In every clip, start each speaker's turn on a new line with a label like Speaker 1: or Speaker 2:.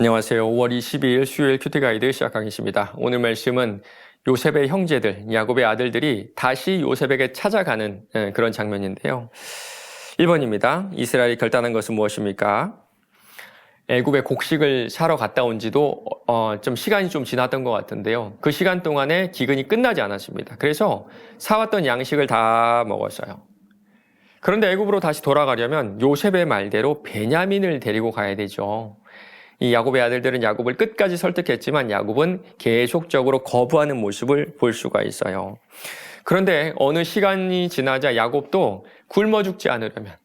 Speaker 1: 안녕하세요. 5월 22일 수요일 큐티 가이드 시작하겠습니다. 오늘 말씀은 요셉의 형제들, 야곱의 아들들이 다시 요셉에게 찾아가는 그런 장면인데요. 1번입니다. 이스라엘이 결단한 것은 무엇입니까? 애굽에 곡식을 사러 갔다 온 지도 좀 시간이 좀 지났던 것 같은데요. 그 시간 동안에 기근이 끝나지 않았습니다. 그래서 사왔던 양식을 다 먹었어요. 그런데 애굽으로 다시 돌아가려면 요셉의 말대로 베냐민을 데리고 가야 되죠. 이 야곱의 아들들은 야곱을 끝까지 설득했지만 야곱은 계속적으로 거부하는 모습을 볼 수가 있어요. 그런데 어느 시간이 지나자 야곱도 굶어 죽지 않으려면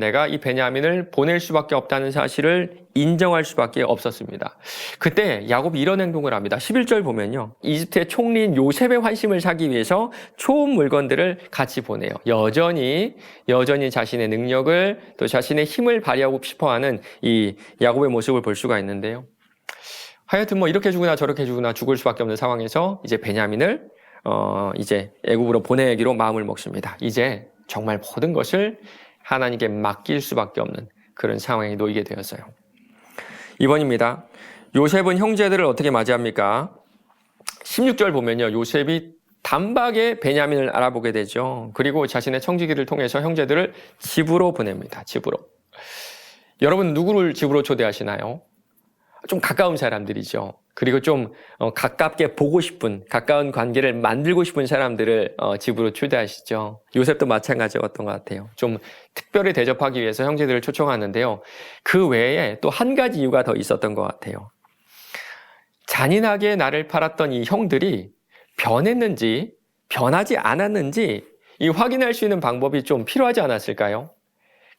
Speaker 1: 내가 이 베냐민을 보낼 수밖에 없다는 사실을 인정할 수밖에 없었습니다. 그때 야곱이 이런 행동을 합니다. 11절 보면요. 이집트의 총리인 요셉의 환심을 사기 위해서 좋은 물건들을 같이 보내요. 여전히 자신의 능력을 또 자신의 힘을 발휘하고 싶어하는 이 야곱의 모습을 볼 수가 있는데요. 하여튼 이렇게 죽으나 저렇게 죽으나 죽을 수밖에 없는 상황에서 이제 베냐민을 이제 애굽으로 보내기로 마음을 먹습니다. 이제 정말 모든 것을 하나님께 맡길 수밖에 없는 그런 상황에 놓이게 되었어요. 2번입니다. 요셉은 형제들을 어떻게 맞이합니까? 16절 보면요. 요셉이 단박에 베냐민을 알아보게 되죠. 그리고 자신의 청지기를 통해서 형제들을 집으로 보냅니다. 집으로. 여러분 누구를 집으로 초대하시나요? 좀 가까운 사람들이죠. 그리고 좀 가깝게 보고 싶은, 가까운 관계를 만들고 싶은 사람들을 집으로 초대하시죠. 요셉도 마찬가지였던 것 같아요. 좀 특별히 대접하기 위해서 형제들을 초청하는데요. 그 외에 또 한 가지 이유가 더 있었던 것 같아요. 잔인하게 나를 팔았던 이 형들이 변했는지 변하지 않았는지 이 확인할 수 있는 방법이 좀 필요하지 않았을까요?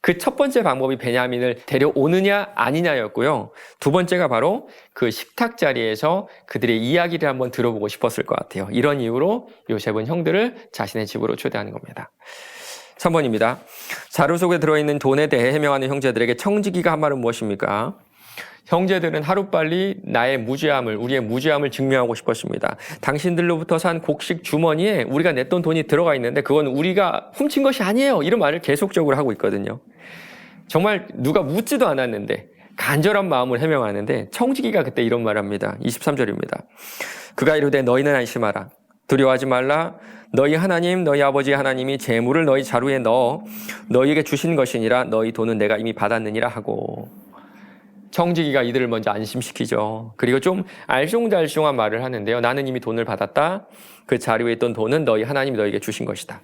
Speaker 1: 그 첫 번째 방법이 베냐민을 데려오느냐 아니냐였고요. 두 번째가 바로 그 식탁 자리에서 그들의 이야기를 한번 들어보고 싶었을 것 같아요. 이런 이유로 요셉은 형들을 자신의 집으로 초대하는 겁니다. 3번입니다. 자루 속에 들어있는 돈에 대해 해명하는 형제들에게 청지기가 한 말은 무엇입니까? 형제들은 하루빨리 우리의 무죄함을 증명하고 싶었습니다. 당신들로부터 산 곡식 주머니에 우리가 냈던 돈이 들어가 있는데 그건 우리가 훔친 것이 아니에요. 이런 말을 계속적으로 하고 있거든요. 정말 누가 묻지도 않았는데 간절한 마음을 해명하는데 청지기가 그때 이런 말을 합니다. 23절입니다. 그가 이르되 너희는 안심하라. 두려워하지 말라. 너희 하나님, 너희 아버지 하나님이 재물을 너희 자루에 넣어 너희에게 주신 것이니라. 너희 돈은 내가 이미 받았느니라 하고. 청지기가 이들을 먼저 안심시키죠. 그리고 좀 알쏭달쏭한 말을 하는데요. 나는 이미 돈을 받았다. 그 자리에 있던 돈은 너희 하나님이 너희에게 주신 것이다.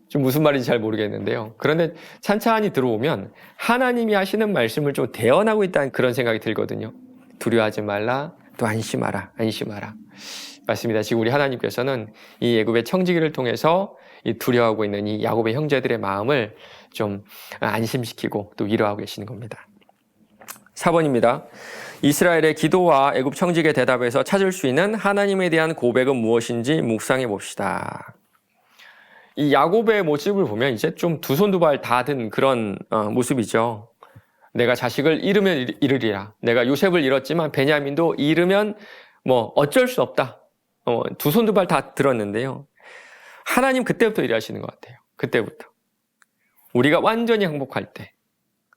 Speaker 1: 좀 무슨 말인지 잘 모르겠는데요. 그런데 찬찬히 들어오면 하나님이 하시는 말씀을 좀 대언하고 있다는 그런 생각이 들거든요. 두려워하지 말라. 또 안심하라. 맞습니다. 지금 우리 하나님께서는 이 애굽의 청지기를 통해서 이 두려워하고 있는 이 야곱의 형제들의 마음을 좀 안심시키고 또 위로하고 계시는 겁니다. 4번입니다. 이스라엘의 기도와 애굽 청지기의 대답에서 찾을 수 있는 하나님에 대한 고백은 무엇인지 묵상해 봅시다. 이 야곱의 모습을 보면 이제 좀 두 손 두 발 다 든 그런 모습이죠. 내가 자식을 잃으면 잃으리라. 내가 요셉을 잃었지만 베냐민도 잃으면 어쩔 수 없다. 두 손 두 발 다 들었는데요. 하나님 그때부터 일하시는 것 같아요. 그때부터. 우리가 완전히 항복할 때.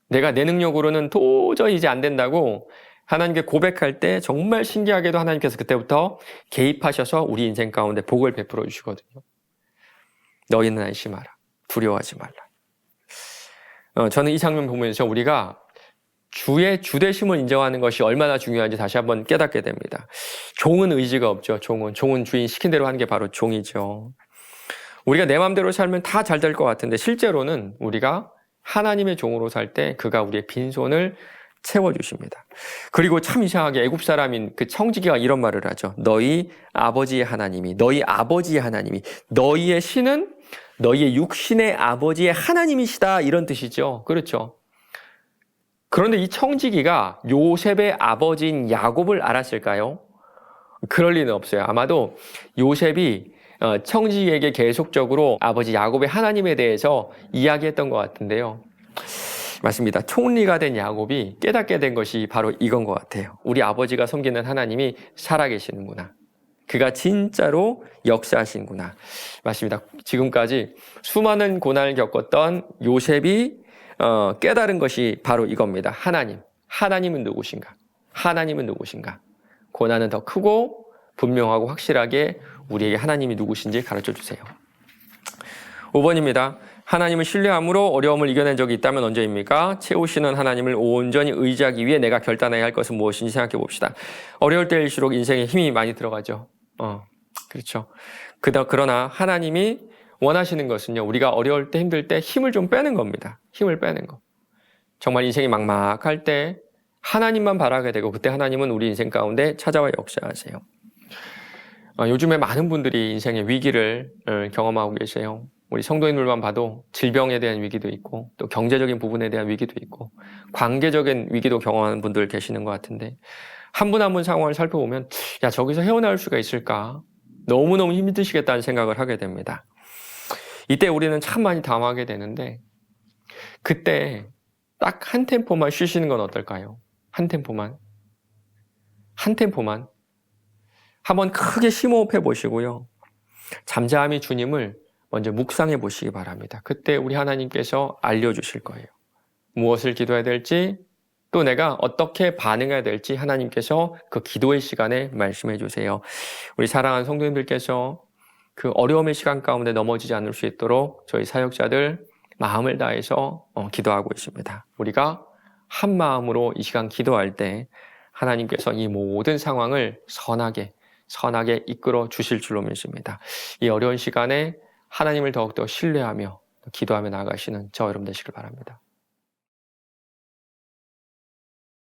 Speaker 1: 내가 내 능력으로는 도저히 이제 안 된다고 하나님께 고백할 때 정말 신기하게도 하나님께서 그때부터 개입하셔서 우리 인생 가운데 복을 베풀어 주시거든요. 너희는 안심하라. 두려워하지 말라. 저는 이 장면 보면서 우리가 주의 주되심을 인정하는 것이 얼마나 중요한지 다시 한번 깨닫게 됩니다. 종은 의지가 없죠. 종은 주인 시킨 대로 하는 게 바로 종이죠. 우리가 내 마음대로 살면 다 잘 될 것 같은데 실제로는 우리가 하나님의 종으로 살 때 그가 우리의 빈손을 채워주십니다. 그리고 참 이상하게 애굽 사람인 그 청지기가 이런 말을 하죠. 너희 아버지의 하나님이 너희의 신은 너희의 육신의 아버지의 하나님이시다 이런 뜻이죠. 그렇죠. 그런데 이 청지기가 요셉의 아버지인 야곱을 알았을까요? 그럴 리는 없어요. 아마도 요셉이 청지기에게 계속적으로 아버지 야곱의 하나님에 대해서 이야기했던 것 같은데요. 맞습니다. 총리가 된 야곱이 깨닫게 된 것이 바로 이건 것 같아요. 우리 아버지가 섬기는 하나님이 살아계시는구나. 그가 진짜로 역사하시는구나. 맞습니다. 지금까지 수많은 고난을 겪었던 요셉이 깨달은 것이 바로 이겁니다. 하나님은 누구신가? 하나님은 누구신가? 고난은 더 크고 분명하고 확실하게 우리에게 하나님이 누구신지 가르쳐 주세요. 5번입니다. 하나님을 신뢰함으로 어려움을 이겨낸 적이 있다면 언제입니까? 채우시는 하나님을 온전히 의지하기 위해 내가 결단해야 할 것은 무엇인지 생각해 봅시다. 어려울 때일수록 인생에 힘이 많이 들어가죠. 그렇죠. 그러나 하나님이 원하시는 것은요, 우리가 어려울 때 힘들 때 힘을 좀 빼는 겁니다. 힘을 빼는 거. 정말 인생이 막막할 때 하나님만 바라게 되고 그때 하나님은 우리 인생 가운데 찾아와 역사하세요. 요즘에 많은 분들이 인생의 위기를 경험하고 계세요. 우리 성도인들만 봐도 질병에 대한 위기도 있고 또 경제적인 부분에 대한 위기도 있고 관계적인 위기도 경험하는 분들 계시는 것 같은데 한 분 한 분 상황을 살펴보면 야, 저기서 헤어나올 수가 있을까? 너무너무 힘드시겠다는 생각을 하게 됩니다. 이때 우리는 참 많이 당황하게 되는데 그때 딱 한 템포만 쉬시는 건 어떨까요? 한 템포만. 한번 크게 심호흡해 보시고요. 잠잠히 주님을 먼저 묵상해 보시기 바랍니다. 그때 우리 하나님께서 알려주실 거예요. 무엇을 기도해야 될지 또 내가 어떻게 반응해야 될지 하나님께서 그 기도의 시간에 말씀해 주세요. 우리 사랑하는 성도님들께서 그 어려움의 시간 가운데 넘어지지 않을 수 있도록 저희 사역자들 마음을 다해서 기도하고 있습니다. 우리가 한 마음으로 이 시간 기도할 때 하나님께서 이 모든 상황을 선하게 이끌어 주실 줄로 믿습니다. 이 어려운 시간에 하나님을 더욱더 신뢰하며 기도하며 나아가시는 저 여러분 되시길 바랍니다.